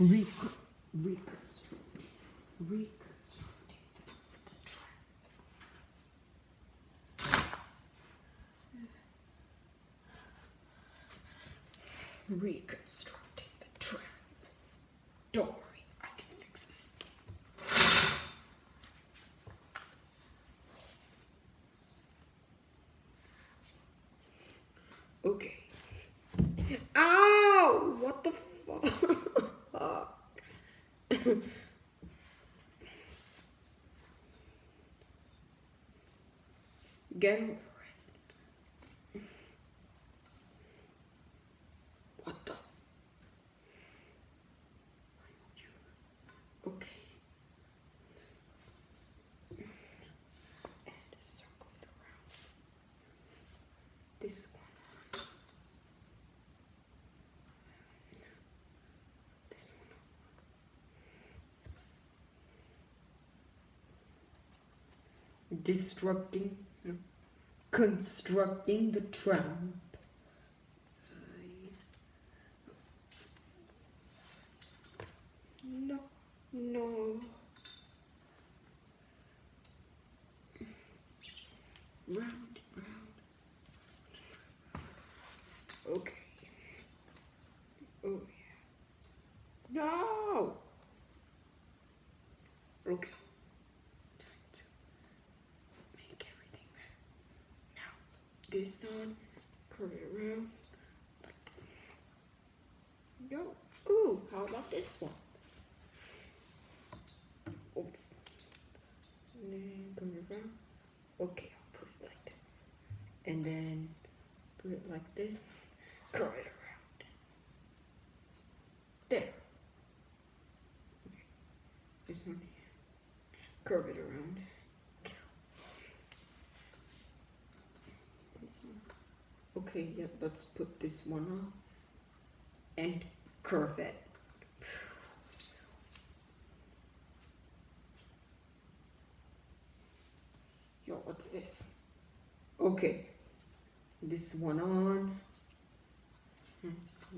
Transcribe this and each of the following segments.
reconstructing the tramp. Reconstructing the tramp. Don't worry, I can fix this. Okay. Ow! What the fuck? Get over it. What the? Okay. And circle it around. This one. Constructing the tramp. No. Round. Okay. Oh yeah. No. Okay. This on, curve it around like this. Yo, ooh, how about this one? Oops. And then curve it around. Okay, I'll put it like this. And then put it like this. Curve it around. There. Okay. This one. Curve it around. Okay, yeah, let's put this one on and curve it. Yo, what's this? Okay, this one on.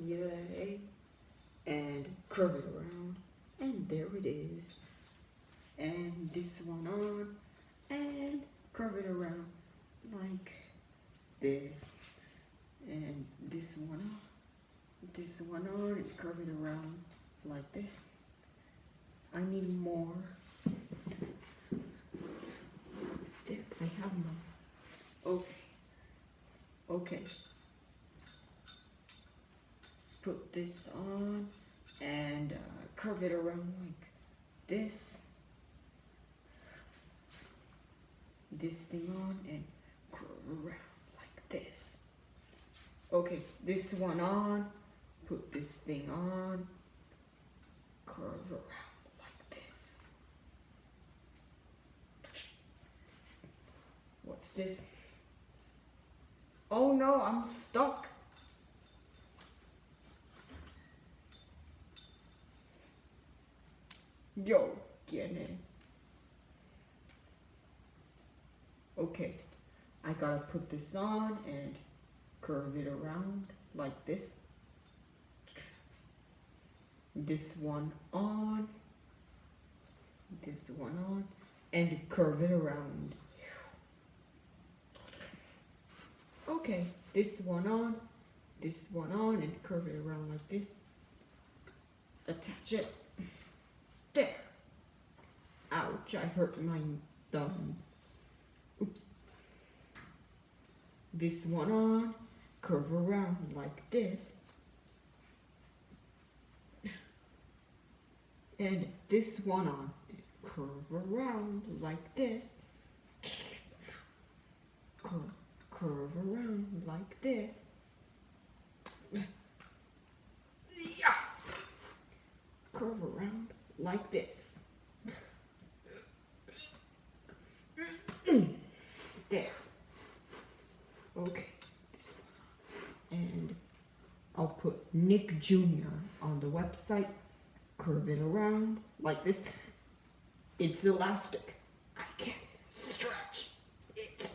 Yay. And curve it around. And there it is. And this one on. And curve it around like this. And this one on, and curve it around like this. I need more. There, I have more. Okay. Put this on and curve it around like this. This thing on and curve around like this. Okay, this one on, put this thing on, curve around like this. What's this? Oh no, I'm stuck. Yo, goodness. Okay, I gotta put this on and curve it around like this. This one on, and curve it around. Okay, this one on, and curve it around like this. Attach it. There. Ouch, I hurt my thumb. Oops. This one on, curve around like this. And this one on, curve around like this. Curve around like this. Yeah. Curve around like this. There. Okay. And I'll put Nick Jr. on the website. Curve it around like this. It's elastic. I can't stretch it.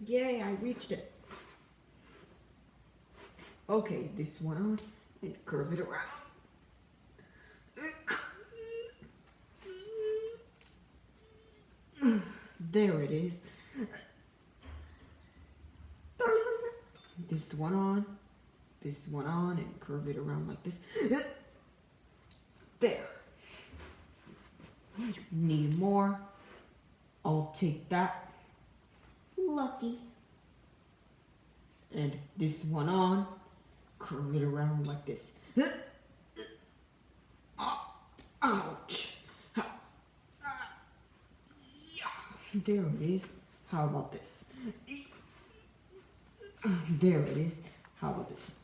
Yay, I reached it. Okay, this one on and curve it around. There it is. This one on, and curve it around like this. There. Need more. I'll take that. Lucky. And this one on, curve it around like this. Ouch. There it is. How about this? There it is. How about this?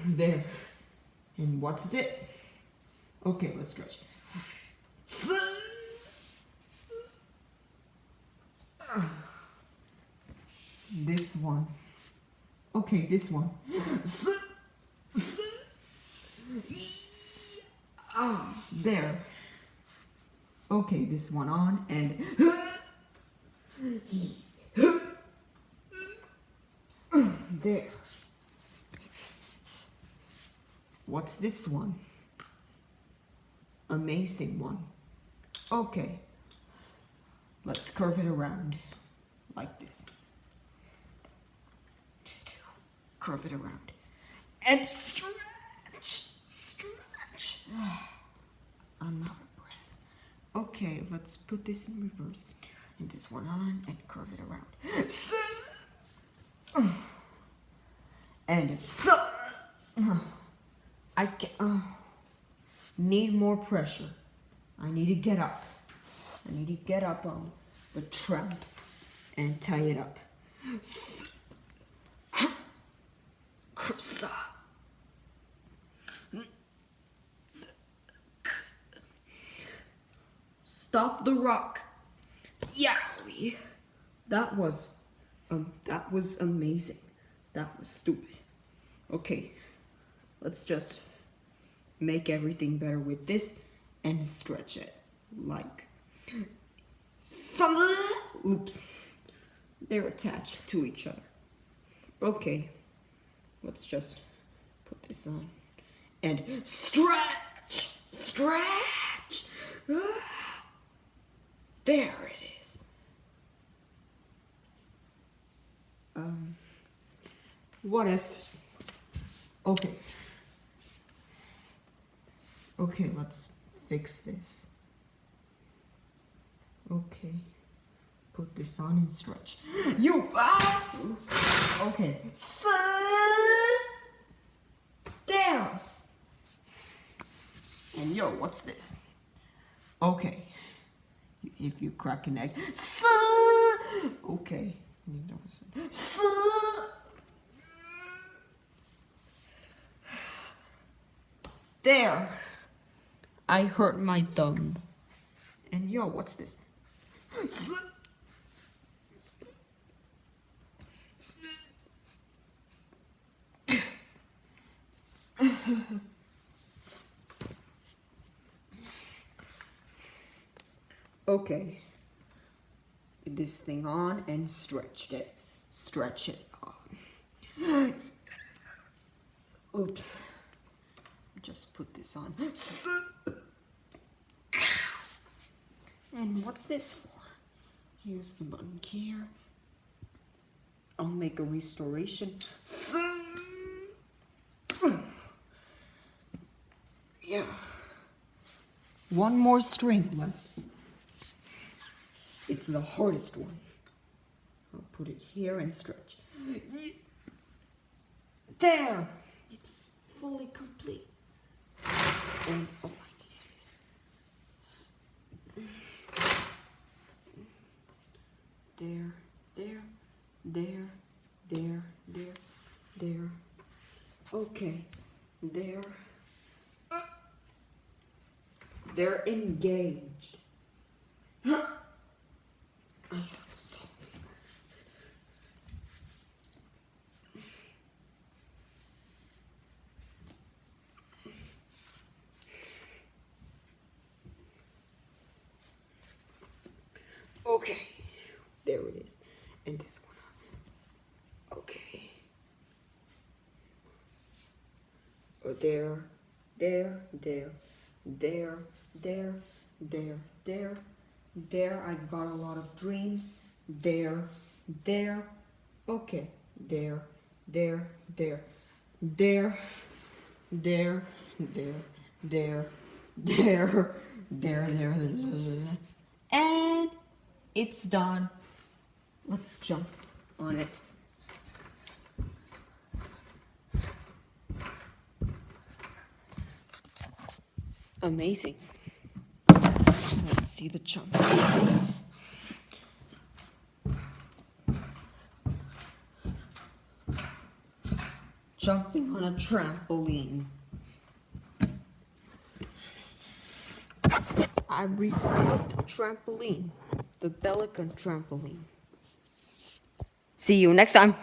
There. And what's this? Okay, let's stretch. This one. Okay, this one. There. Okay, this one on and there. What's this one? Amazing one. Okay. Let's curve it around like this. Curve it around. And stretch. Stretch. I'm out of breath. Okay, let's put this in reverse. And this one on and curve it around. And so I can need more pressure. I need to get up. I need to get up on the tramp and tie it up. Stop the rock. Yowie. That was amazing. That was stupid. Okay, let's just make everything better with this and stretch it like some. Oops, they're attached to each other. Okay, let's just put this on and stretch. There it is. What ifs? Okay. Okay, let's fix this. Okay. Put this on and stretch. Okay. There. And yo, what's this? Okay. If you crack an egg. Okay. There. I hurt my thumb. And yo, what's this? Okay. Put this thing on and stretch it. Stretch it on. Oops. Just put this on. And what's this for? Here's the button here. I'll make a restoration. Yeah. One more string left. It's the hardest one. I'll put it here and stretch. There! It's fully complete. And all I need is there. Okay, there. They're engaged. I have sauce. Okay, there it is. And this one. Okay. There. there. I've got a lot of dreams. There, there. Okay, there, there, there, there, there, there, there, there, there. And it's done. Let's jump on it. Amazing. Let's see the jump. Jumping on a trampoline. I restored the trampoline, the Pelican trampoline. See you next time.